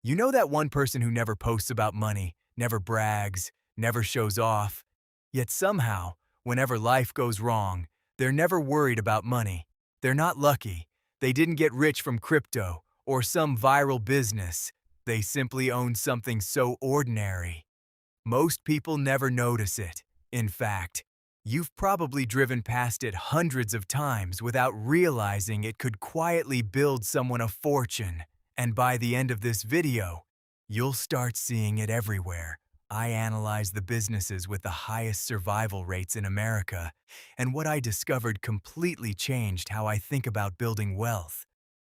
You know that one person who never posts about money, never brags, never shows off, yet somehow, whenever life goes wrong, they're never worried about money. They're not lucky. They didn't get rich from crypto or some viral business. They simply own something so ordinary. Most people never notice it. In fact, you've probably driven past it hundreds of times without realizing it could quietly build someone a fortune. And by the end of this video, you'll start seeing it everywhere. I analyze the businesses with the highest survival rates in America, and what I discovered completely changed how I think about building wealth.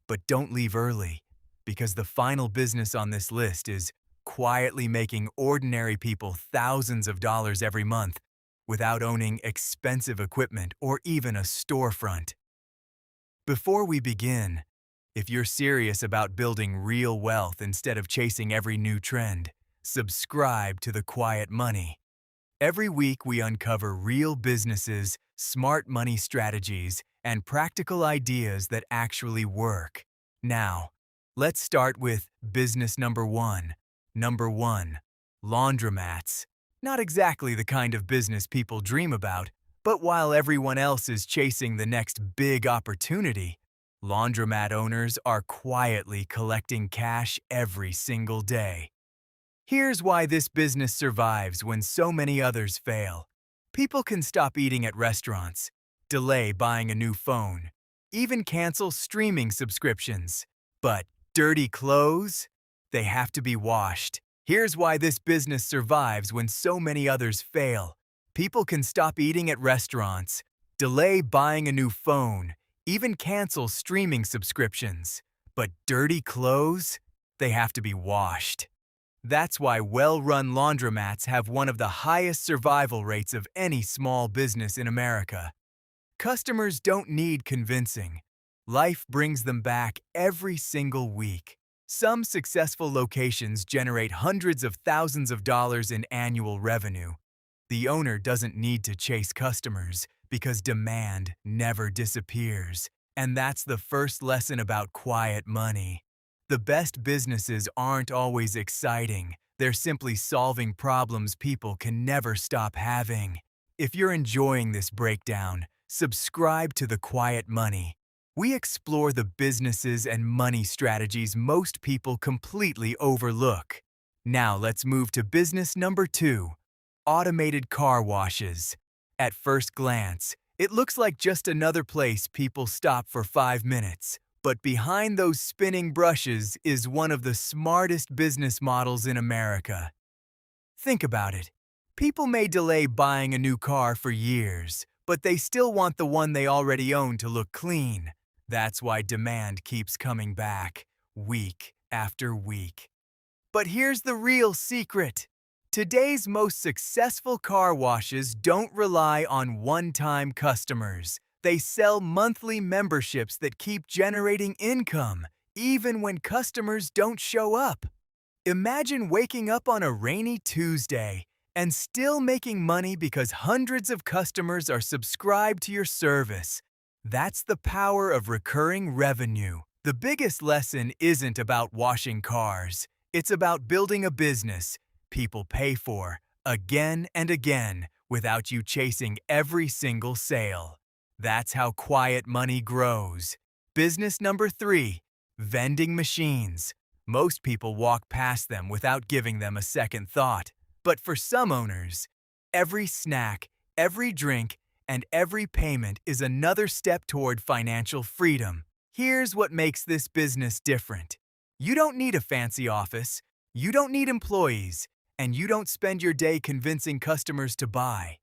But don't leave early, because the final business on this list is quietly making ordinary people thousands of dollars every month without owning expensive equipment or even a storefront. Before we begin, if you're serious about building real wealth instead of chasing every new trend, subscribe to The Quiet Money. Every week we uncover real businesses, smart money strategies, and practical ideas that actually work. Now, let's start with business number one. Number one, laundromats. Not exactly the kind of business people dream about, but while everyone else is chasing the next big opportunity, laundromat owners are quietly collecting cash every single day. Here's why this business survives when so many others fail. People can stop eating at restaurants, delay buying a new phone, even cancel streaming subscriptions. But dirty clothes? They have to be washed. Here's why this business survives when so many others fail. People can stop eating at restaurants, delay buying a new phone, even cancel streaming subscriptions. But dirty clothes? They have to be washed. That's why well-run laundromats have one of the highest survival rates of any small business in America. Customers don't need convincing. Life brings them back every single week. Some successful locations generate hundreds of thousands of dollars in annual revenue. The owner doesn't need to chase customers because demand never disappears. And that's the first lesson about quiet money. The best businesses aren't always exciting. They're simply solving problems people can never stop having. If you're enjoying this breakdown, subscribe to The Quiet Money. We explore the businesses and money strategies most people completely overlook. Now let's move to business number two, automated car washes. At first glance, it looks like just another place people stop for 5 minutes. But behind those spinning brushes is one of the smartest business models in America. Think about it. People may delay buying a new car for years, but they still want the one they already own to look clean. That's why demand keeps coming back, week after week. But here's the real secret. Today's most successful car washes don't rely on one-time customers. They sell monthly memberships that keep generating income, even when customers don't show up. Imagine waking up on a rainy Tuesday and still making money because hundreds of customers are subscribed to your service. That's the power of recurring revenue. The biggest lesson isn't about washing cars. It's about building a business people pay for again and again without you chasing every single sale. That's how quiet money grows. Business number three, vending machines. Most people walk past them without giving them a second thought. But for some owners, every snack, every drink, and every payment is another step toward financial freedom. Here's what makes this business different. You don't need a fancy office, you don't need employees, and you don't spend your day convincing customers to buy.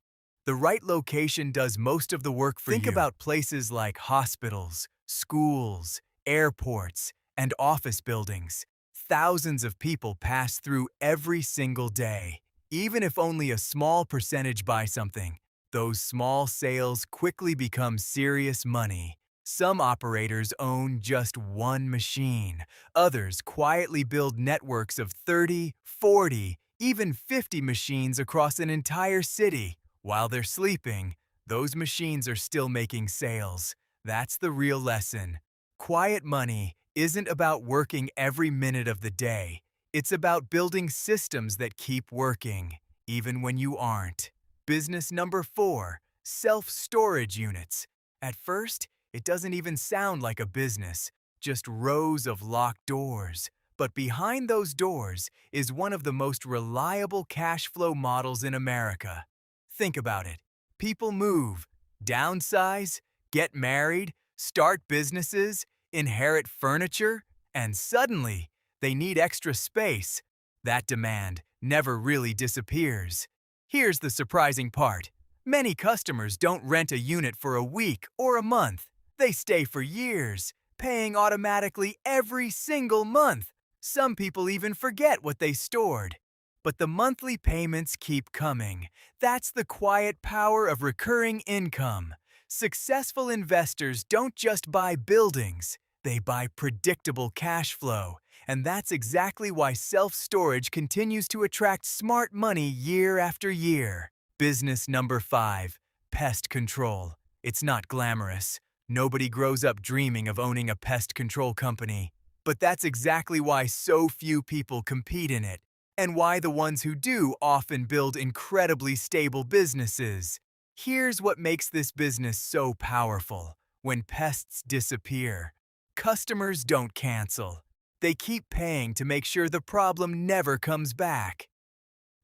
The right location does most of the work for you. Think about places like hospitals, schools, airports, and office buildings. Thousands of people pass through every single day. Even if only a small percentage buy something, those small sales quickly become serious money. Some operators own just one machine. Others quietly build networks of 30, 40, even 50 machines across an entire city. While they're sleeping, those machines are still making sales. That's the real lesson. Quiet money isn't about working every minute of the day. It's about building systems that keep working, even when you aren't. Business number 4, self-storage units. At first, it doesn't even sound like a business, just rows of locked doors. But behind those doors is one of the most reliable cash flow models in America. Think about it. People move, downsize, get married, start businesses, inherit furniture, and suddenly, they need extra space. That demand never really disappears. Here's the surprising part. Many customers don't rent a unit for a week or a month. They stay for years, paying automatically every single month. Some people even forget what they stored. But the monthly payments keep coming. That's the quiet power of recurring income. Successful investors don't just buy buildings, they buy predictable cash flow. And that's exactly why self-storage continues to attract smart money year after year. Business number 5, pest control. It's not glamorous. Nobody grows up dreaming of owning a pest control company. But that's exactly why so few people compete in it, and why the ones who do often build incredibly stable businesses. Here's what makes this business so powerful. When pests disappear, customers don't cancel. They keep paying to make sure the problem never comes back.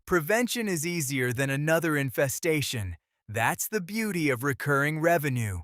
Prevention is easier than another infestation. That's the beauty of recurring revenue.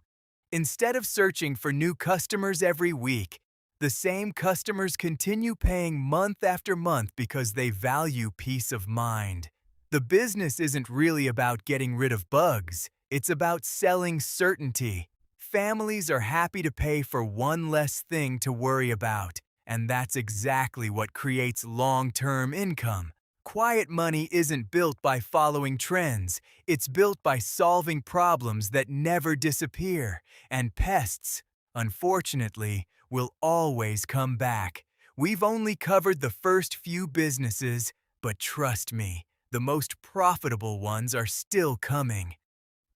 Instead of searching for new customers every week, the same customers continue paying month after month because they value peace of mind. The business isn't really about getting rid of bugs. It's about selling certainty. Families are happy to pay for one less thing to worry about. And that's exactly what creates long-term income. Quiet money isn't built by following trends. It's built by solving problems that never disappear. And pests, unfortunately, will always come back. We've only covered the first few businesses, but trust me, the most profitable ones are still coming.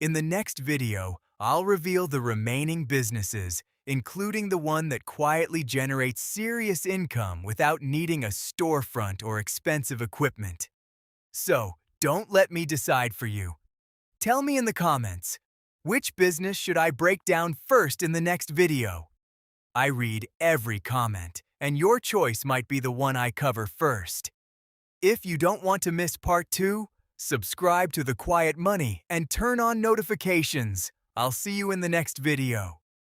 In the next video, I'll reveal the remaining businesses, including the one that quietly generates serious income without needing a storefront or expensive equipment. So, don't let me decide for you. Tell me in the comments, which business should I break down first in the next video? I read every comment, and your choice might be the one I cover first. If you don't want to miss part 2, subscribe to The Quiet Money and turn on notifications. I'll see you in the next video.